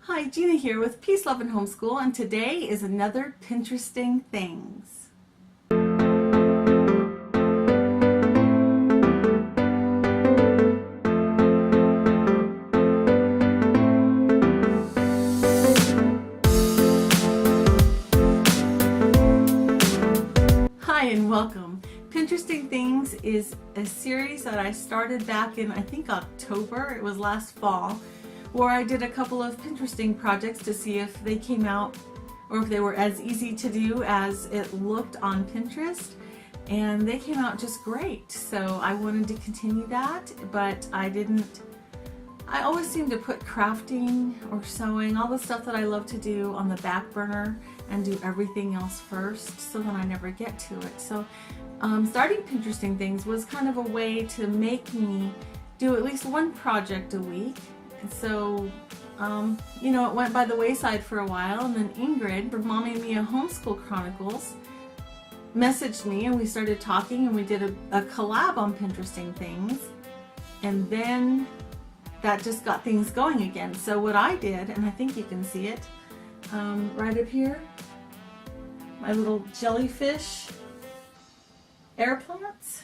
Hi, Gina here with Peace, Love, and Homeschool, and today is another Pinteresting Things. Hi and welcome. Pinteresting Things is a series that I started back in, I think, October. It was last fall, where I did a couple of Pinteresting projects to see if they came out or if they were as easy to do as it looked on Pinterest, and they came out just great. So I wanted to continue that, but I always seem to put crafting or sewing, all the stuff that I love to do, on the back burner and do everything else first, so then I never get to it. So starting Pinteresting Things was kind of a way to make me do at least one project a week. And so, you know, it went by the wayside for a while, and then Ingrid from Mommy and Mia Homeschool Chronicles messaged me, and we started talking, and we did a collab on Pinteresting Things, and then that just got things going again. So what I did, and I think you can see it right up here, my little jellyfish airplants.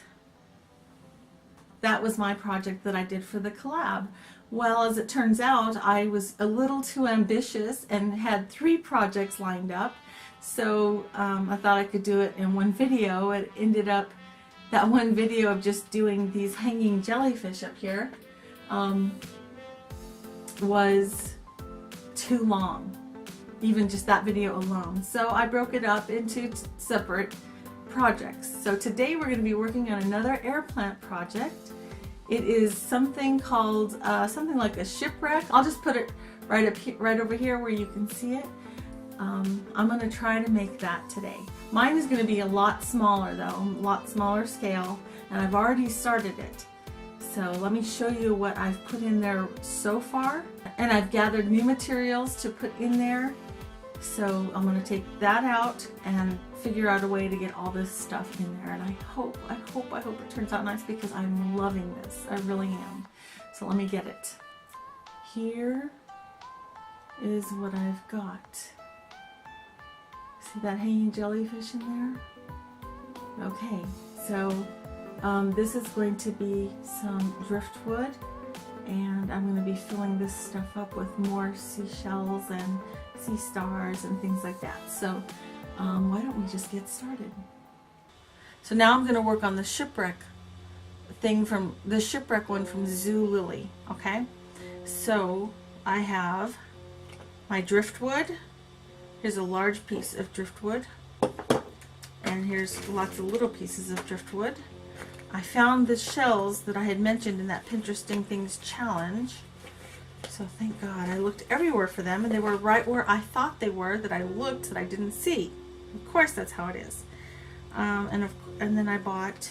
That was my project that I did for the collab. Well, as it turns out, I was a little too ambitious and had 3 projects lined up. So I thought I could do it in one video. It ended up, that one video of just doing these hanging jellyfish up here was too long, even just that video alone. So I broke it up into separate projects. So today we're going to be working on another Airplant project. It is something called something like a Shipwreck. I'll just put it right over here where you can see it. I'm going to try to make that today. Mine is going to be a lot smaller though, a lot smaller scale, and I've already started it. So let me show you what I've put in there so far. And I've gathered new materials to put in there. So I'm going to take that out and figure out a way to get all this stuff in there. And I hope it turns out nice, because I'm loving this. I really am. So let me get it. Here is what I've got. See that hanging jellyfish in there? Okay, so this is going to be some driftwood, and I'm going to be filling this stuff up with more seashells and sea stars and things like that. So why don't we just get started? So now I'm going to work on the shipwreck thing, from the shipwreck one from Zoo Lily. Okay, so I have my driftwood. Here's a large piece of driftwood, and here's lots of little pieces of driftwood. I found the shells that I had mentioned in that Pinteresting Things challenge. So thank God, I looked everywhere for them, and they were right where I thought they were, that I looked, that I didn't see. Of course, that's how it is. And then I bought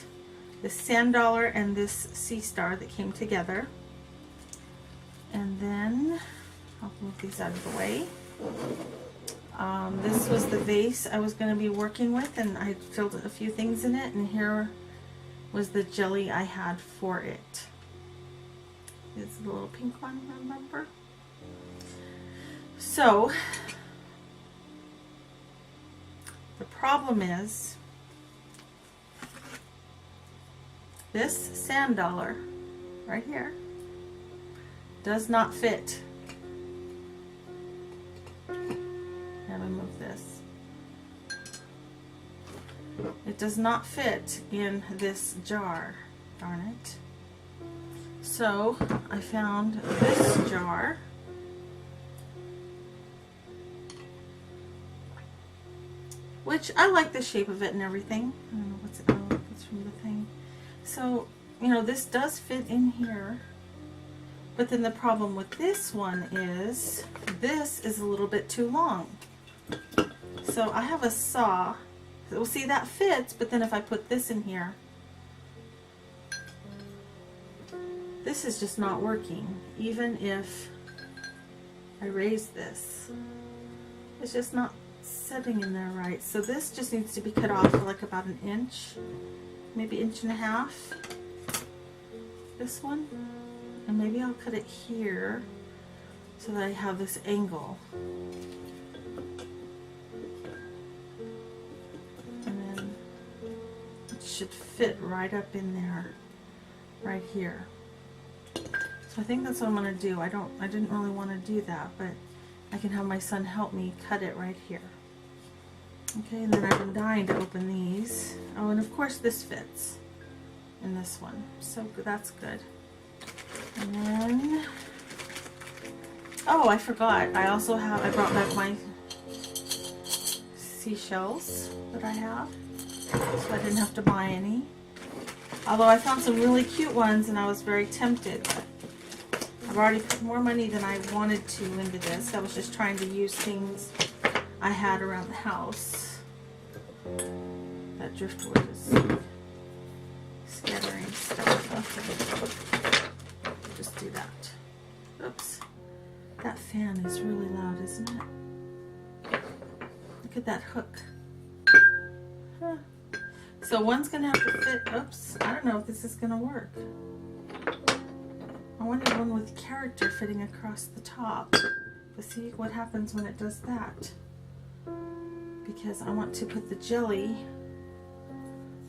this sand dollar and this sea star that came together. And then I'll move these out of the way. This was the vase I was going to be working with, and I filled a few things in it, and here was the jelly I had for it. It's the little pink one, remember? So the problem is this sand dollar right here does not fit. Let me move this. It does not fit in this jar, darn it. So I found this jar, which I like the shape of it and everything. I don't know what's it, oh, it's from the thing. So, you know, this does fit in here, but then the problem with this one is this is a little bit too long. So I have a saw. We'll see, that fits, but then if I put this in here, this is just not working. Even if I raise this, it's just not setting in there right. So this just needs to be cut off for like about an inch, maybe 1.5 inches. This one, and maybe I'll cut it here so that I have this angle. And then it should fit right up in there, right here. So I think that's what I'm going to do. I didn't really want to do that, but I can have my son help me cut it right here. Okay, and then I've been dying to open these. Oh, and of course this fits in this one. So that's good. And then, oh, I forgot. I brought back my seashells that I have. So I didn't have to buy any. Although I found some really cute ones and I was very tempted. I've already put more money than I wanted to into this. I was just trying to use things I had around the house. That driftwood is scattering stuff. Okay. Just do that. Oops. That fan is really loud, isn't it? Look at that hook. Huh. So one's going to have to fit. Oops. I don't know if this is going to work. I wanted one with character fitting across the top. But see what happens when it does that. Because I want to put the jelly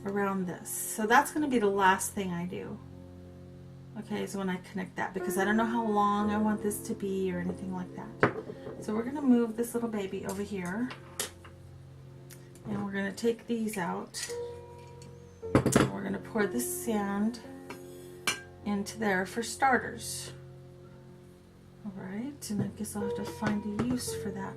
around this. So that's going to be the last thing I do. Okay, is when I connect that, because I don't know how long I want this to be or anything like that. So we're going to move this little baby over here. And we're going to take these out. And we're going to pour this sand into there for starters. Alright, and I guess I'll have to find a use for that.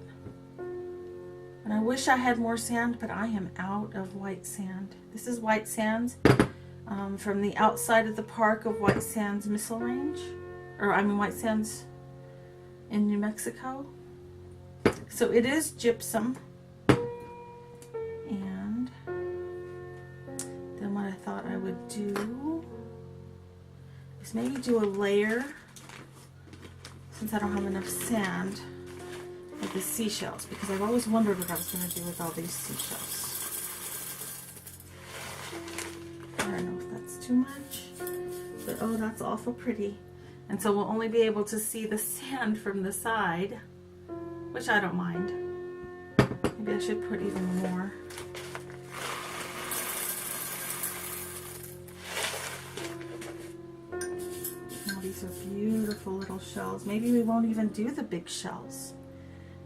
And I wish I had more sand, but I am out of white sand. This is white sands from the outside of the park of White Sands Missile Range. Or I mean White Sands in New Mexico. So it is gypsum. And then what I thought I would do is maybe do a layer, since I don't have enough sand, with the seashells, because I've always wondered what I was going to do with all these seashells. I don't know if that's too much, but oh, that's awful pretty. And so we'll only be able to see the sand from the side, which I don't mind. Maybe I should put even more. Oh, these are beautiful little shells. Maybe we won't even do the big shells.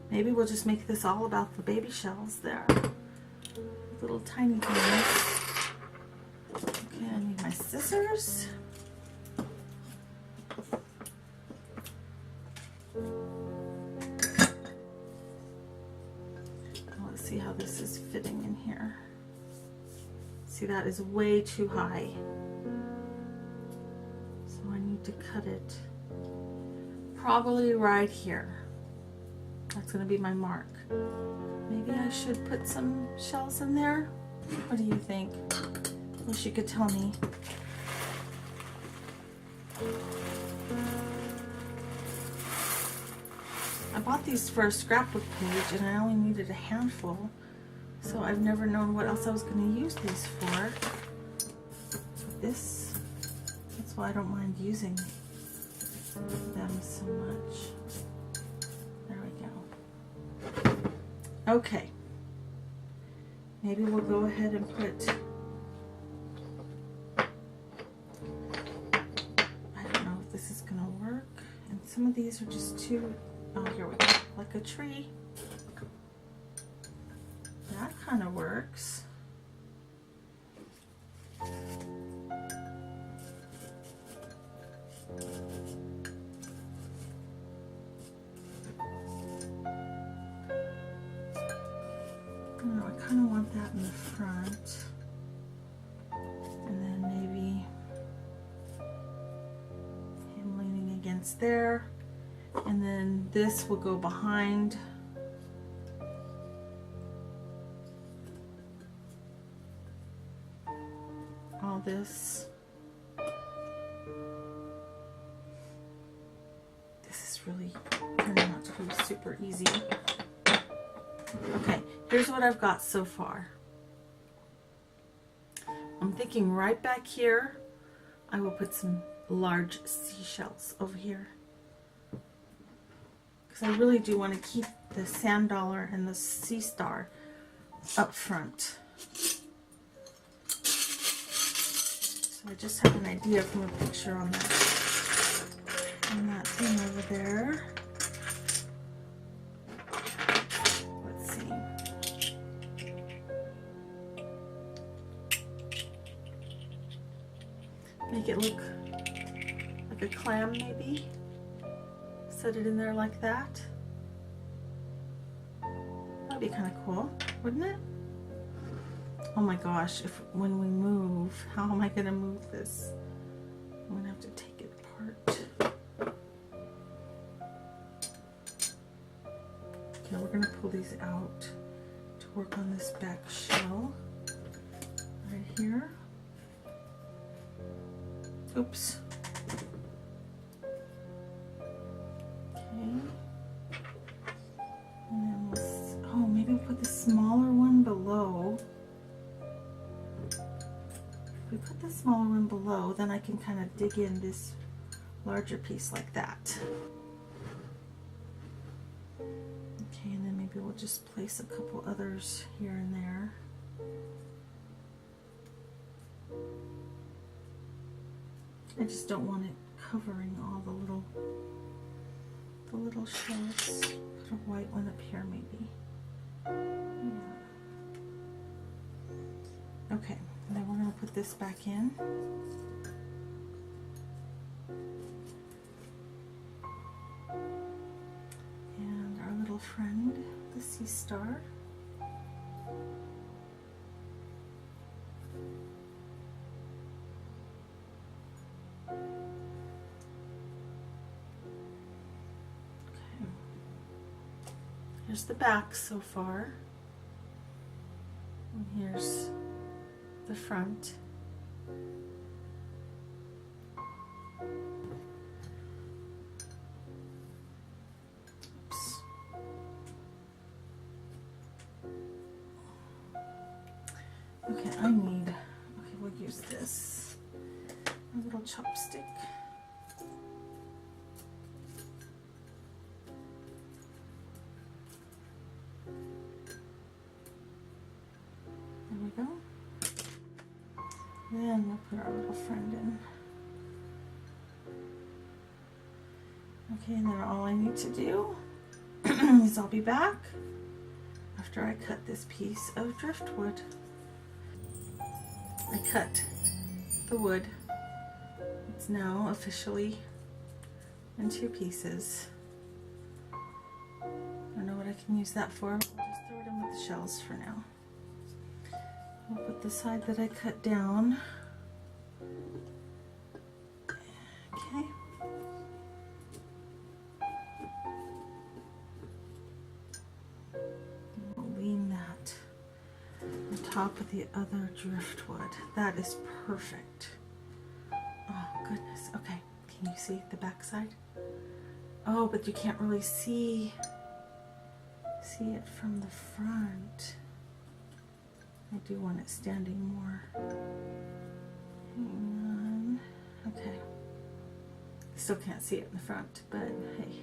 Maybe we'll just make this all about the baby shells there. Little tiny things. Okay, I need my scissors. Let's see how this is fitting in here. See, that is way too high. So I need to cut it probably right here. That's going to be my mark. Maybe I should put some shells in there? What do you think? Wish you could tell me. I bought these for a scrapbook page and I only needed a handful. So I've never known what else I was going to use these for. This, that's why I don't mind using them so much. Okay, maybe we'll go ahead and put, I don't know if this is going to work, and some of these are just too, oh, here we go, like a tree. That kind of works. I kind of want that in the front, and then maybe him leaning against there, and then this will go behind. All this. This is really turning out to be super easy. Okay, here's what I've got so far. I'm thinking right back here, I will put some large seashells over here. because I really do want to keep the sand dollar and the sea star up front. So I just have an idea from a picture on that thing over there. Let's see. Make it look like a clam maybe. Set it in there like that. That'd be kind of cool, wouldn't it? Oh my gosh, when we move, how am I gonna move this? I'm gonna have to take it apart. Okay, we're gonna pull these out to work on this back shell right here. Oops. Put the smaller one below. If we put the smaller one below, then I can kind of dig in this larger piece like that. Okay, and then maybe we'll just place a couple others here and there. I just don't want it covering all the little shells. Put a white one up here maybe. Okay, and then we're going to put this back in. And our little friend, the sea star. Here's the back so far, and here's the front. Oops. Okay, we'll use this, a little chopstick. Then we'll put our little friend in. Okay, and then all I need to do is I'll be back after I cut this piece of driftwood. I cut the wood. It's now officially in 2 pieces. I don't know what I can use that for, but I'll just throw it in with the shells for now. I'll put the side that I cut down. Okay. We'll lean that on top of the other driftwood. That is perfect. Oh goodness. Okay. Can you see the back side? Oh, but you can't really see it from the front. I do want it standing more. Hang on. Okay. Still can't see it in the front, but hey.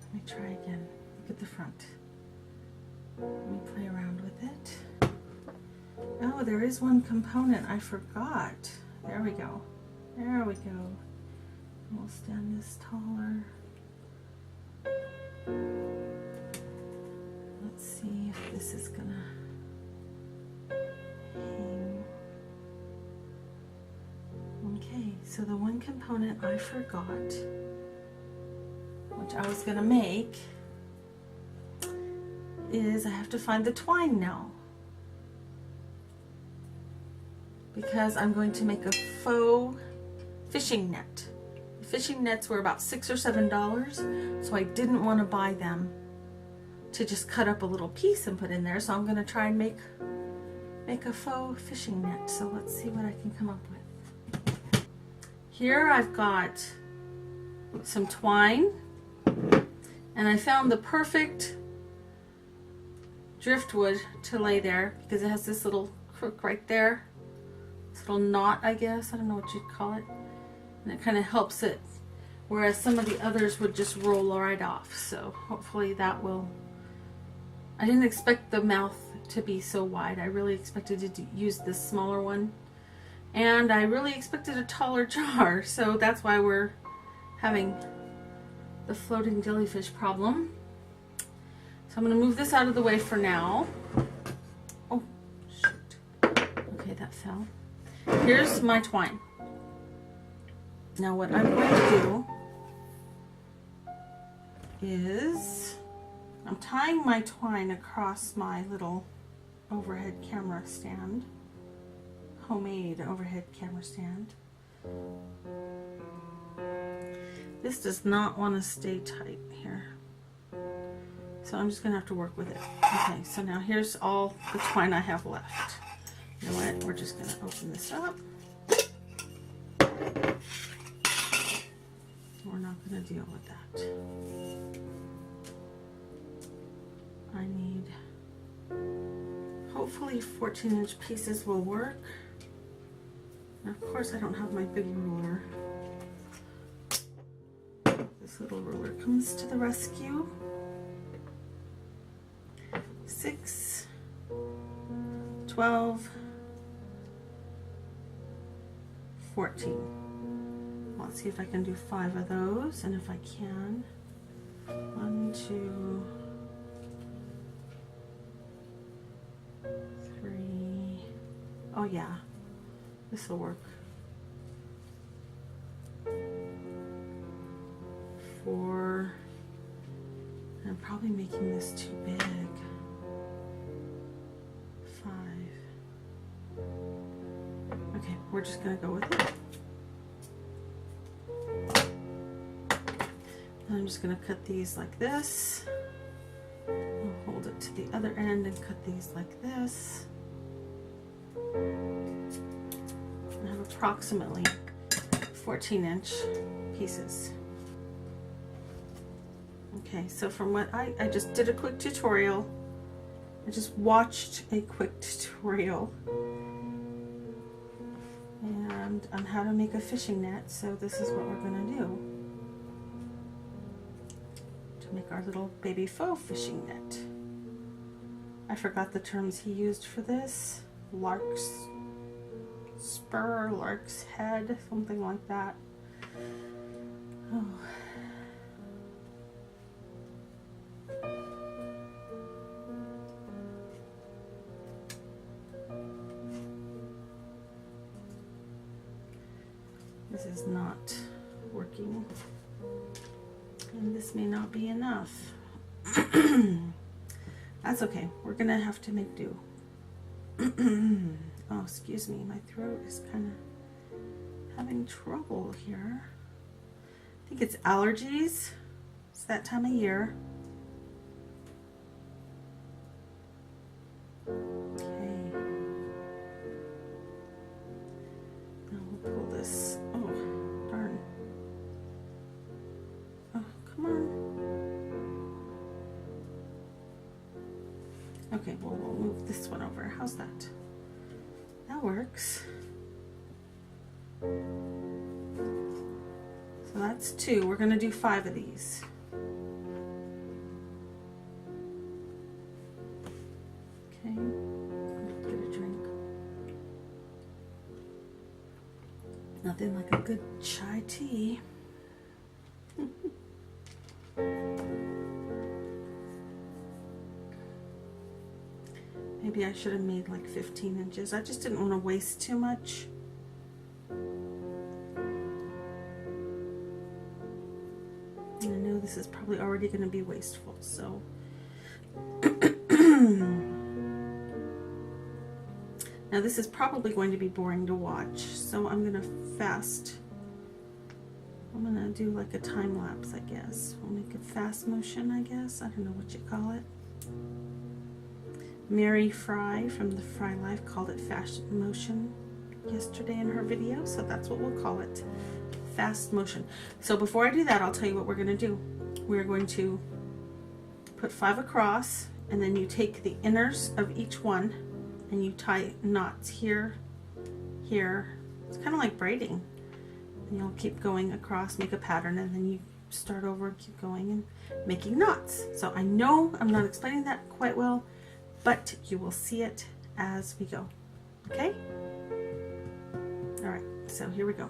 Let me try again. Look at the front. Let me play around with it. Oh, there is one component I forgot. There we go. There we go. We'll stand this taller. Let's see if this is gonna hang. Okay, so the one component I forgot, which I was gonna make, is I have to find the twine now. Because I'm going to make a faux fishing net. The fishing nets were about $6 or $7, so I didn't want to buy them to just cut up a little piece and put in there, so I'm going to try and make a faux fishing net. So let's see what I can come up with. Here I've got some twine, and I found the perfect driftwood to lay there because it has this little crook right there, this little knot, I guess, I don't know what you'd call it, and it kind of helps it whereas some of the others would just roll right off. So hopefully that will... I didn't expect the mouth to be so wide. I really expected to use this smaller one, and I really expected a taller jar, so that's why we're having the floating jellyfish problem. So I'm going to move this out of the way for now. Oh, shoot. Okay, that fell. Here's my twine. Now what I'm going to do is I'm tying my twine across my little overhead camera stand, homemade overhead camera stand. This does not want to stay tight here, so I'm just gonna have to work with it. Okay, so now here's all the twine I have left. You know what, we're just gonna open this up. We're not gonna deal with that. I need, hopefully 14-inch pieces will work. And of course I don't have my big ruler. This little ruler comes to the rescue. 6, 12, 14. Let's see if I can do 5 of those, and if I can, 1, 2, 3. Oh yeah, this will work. 4. I'm probably making this too big. 5. Okay, we're just gonna go with it. I'm just gonna cut these like this. I'll hold it to the other end and cut these like this. I have approximately 14-inch pieces. Okay, so from what I just did a quick tutorial. I just watched a quick tutorial and on how to make a fishing net, so this is what we're gonna do to make our little baby faux fishing net. I forgot the terms he used for this. Lark's spur, lark's head, something like that. Oh. This is not working, and this may not be enough. That's okay, we're gonna have to make do. Oh, excuse me, my throat is kind of having trouble here. I think it's allergies. It's that time of year. Okay. Now we'll pull this. Oh, darn. Oh, come on. Okay, well, we'll move this one over. How's that? That works. So that's 2. We're going to do 5 of these. Okay, get a drink. Nothing like a good chai tea. Maybe I should have made like 15 inches. I just didn't want to waste too much. And I know this is probably already going to be wasteful, so. Now this is probably going to be boring to watch, so I'm going to fast. I'm going to do like a time lapse, I guess. We'll make a fast motion, I guess. I don't know what you call it. Mary Fry from the Fry Life called it fast motion yesterday in her video, so that's what we'll call it, fast motion. So before I do that, I'll tell you what we're going to do. We're going to put 5 across, and then you take the inners of each one and you tie knots here, here. It's kind of like braiding. You'll keep going across, make a pattern, and then you start over and keep going and making knots. So I know I'm not explaining that quite well, but you will see it as we go. Okay? All right, so here we go.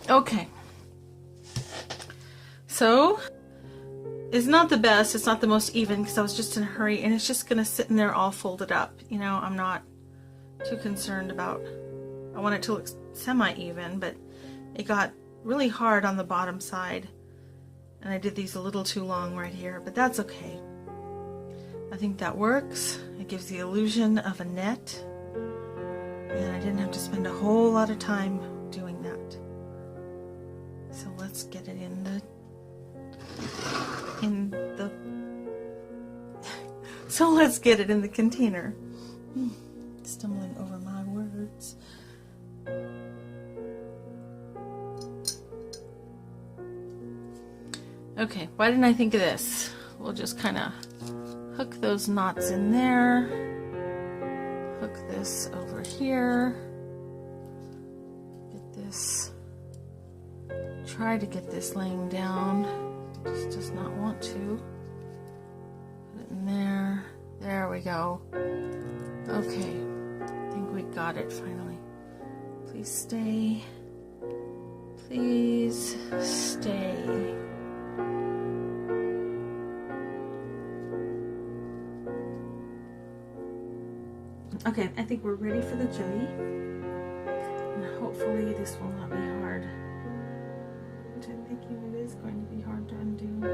Okay, so it's not the best, it's not the most even because I was just in a hurry, and it's just gonna sit in there all folded up. You know, I'm not too concerned about, I want it to look semi-even, but it got really hard on the bottom side and I did these a little too long right here, but that's okay. I think that works. It gives the illusion of a net, and I didn't have to spend a whole lot of time doing that. So let's get it in the so let's get it in the container. Stumbling over my words. Okay, why didn't I think of this? We'll just kind of hook those knots in there. Hook this over here. Get this. Try to get this laying down. Just does not want to. Put it in there. There we go. Okay. I think we got it finally. Please stay. Please stay. Okay, I think we're ready for the jelly. And hopefully this will not be hard. Which I'm thinking it is going to be hard to undo.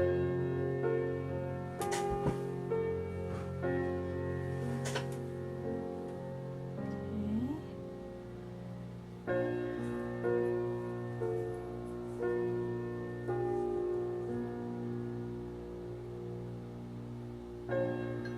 Okay.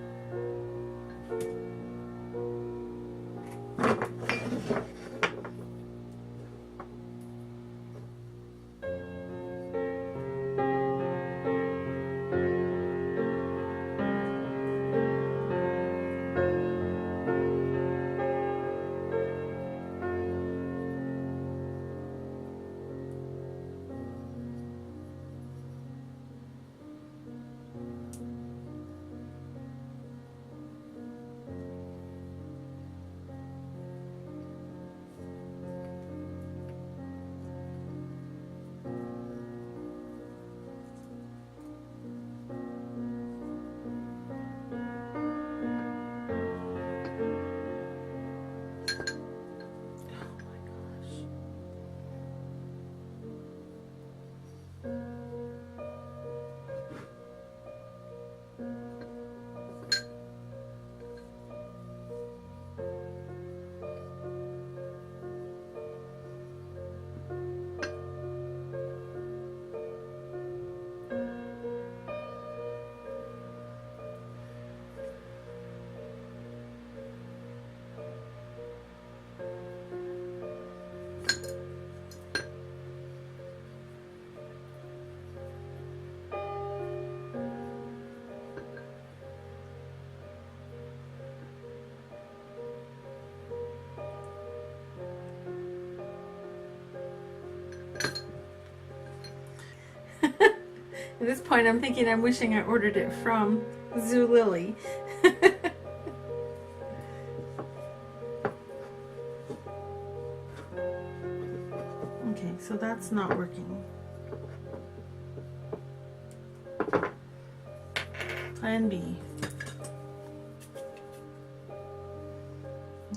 At this point, I'm thinking I'm wishing I ordered it from Zoo Lily. Okay, so that's not working. Plan B.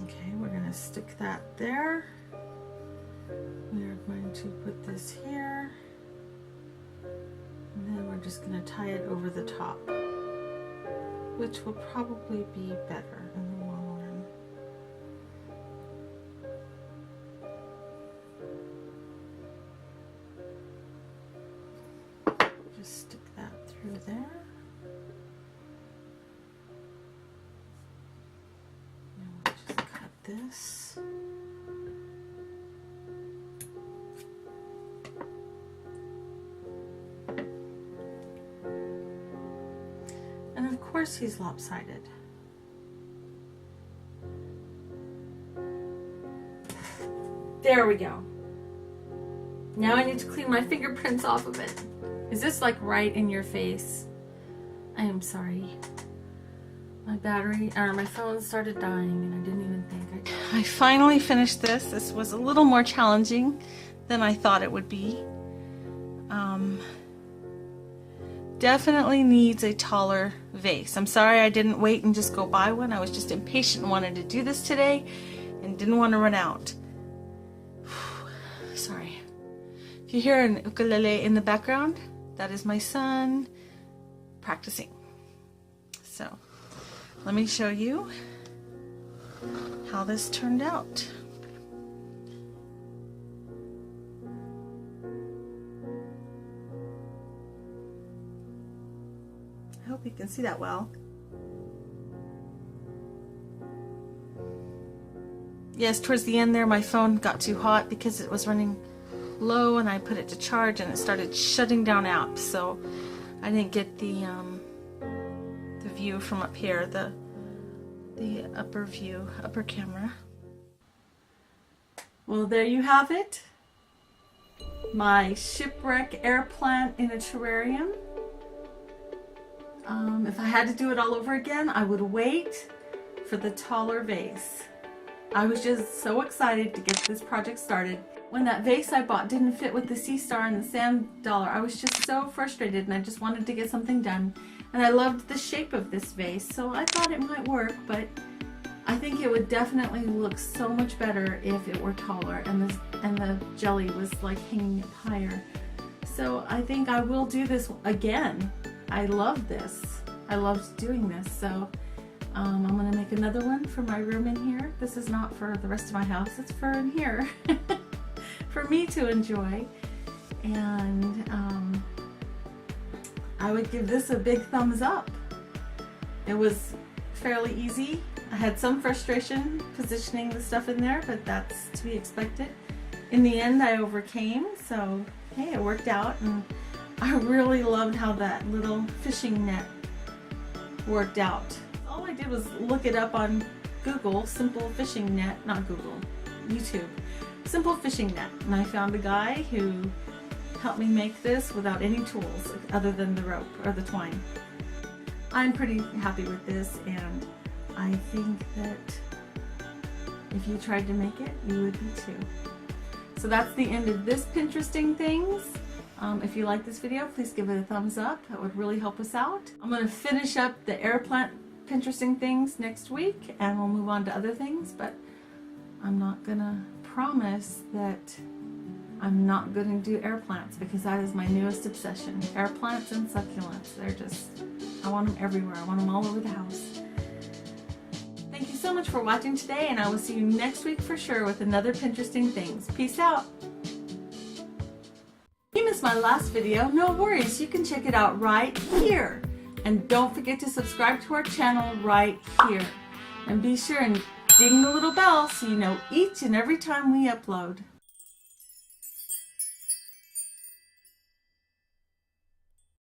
Okay, we're going to stick that there. We're going to put this here. And then we're just going to tie it over the top, which will probably be better in the long run. Just stick that through there. And we'll just cut this. And of course he's lopsided. There we go. Now I need to clean my fingerprints off of it. Is this like right in your face? I am sorry. My battery, or my phone started dying and I didn't even think I finally finished this. This was a little more challenging than I thought it would be. Definitely needs a taller vase. I'm sorry I didn't wait and just go buy one. I was just impatient and wanted to do this today and didn't want to run out. Sorry. If you hear an ukulele in the background, that is my son practicing. So let me show you how this turned out. I hope you can see that well. Yes, towards the end there my phone got too hot because it was running low and I put it to charge and it started shutting down apps, so I didn't get the view from up here, the upper view, upper camera. Well, there you have it. My Shipwreck Airplant in a terrarium. If I had to do it all over again, I would wait for the taller vase. I was just so excited to get this project started. When that vase I bought didn't fit with the sea star and the sand dollar, I was just so frustrated and I just wanted to get something done. And I loved the shape of this vase, so I thought it might work, but I think it would definitely look so much better if it were taller and the jelly was like hanging up higher. So I think I will do this again. I love this. I loved doing this, so I'm going to make another one for my room in here. This is not for the rest of my house, it's for in here. For me to enjoy. And I would give this a big thumbs up. It was fairly easy. I had some frustration positioning the stuff in there, but that's to be expected. In the end, I overcame, so hey, it worked out, and I really loved how that little fishing net worked out. All I did was look it up on Google, simple fishing net, not Google, YouTube, simple fishing net, and I found a guy who helped me make this without any tools other than the rope or the twine. I'm pretty happy with this, and I think that if you tried to make it, you would be too. So that's the end of this Pinteresting things. If you like this video, please give it a thumbs up. That would really help us out. I'm going to finish up the Airplant Pinteresting things next week, and we'll move on to other things, but I'm not going to promise that I'm not going to do air plants, because that is my newest obsession. Air plants and succulents. They're just, I want them everywhere. I want them all over the house. Thank you so much for watching today, and I will see you next week for sure with another Pinteresting things. Peace out. If you missed my last video, no worries. You can check it out right here. And don't forget to subscribe to our channel right here. And be sure and ding the little bell so you know each and every time we upload.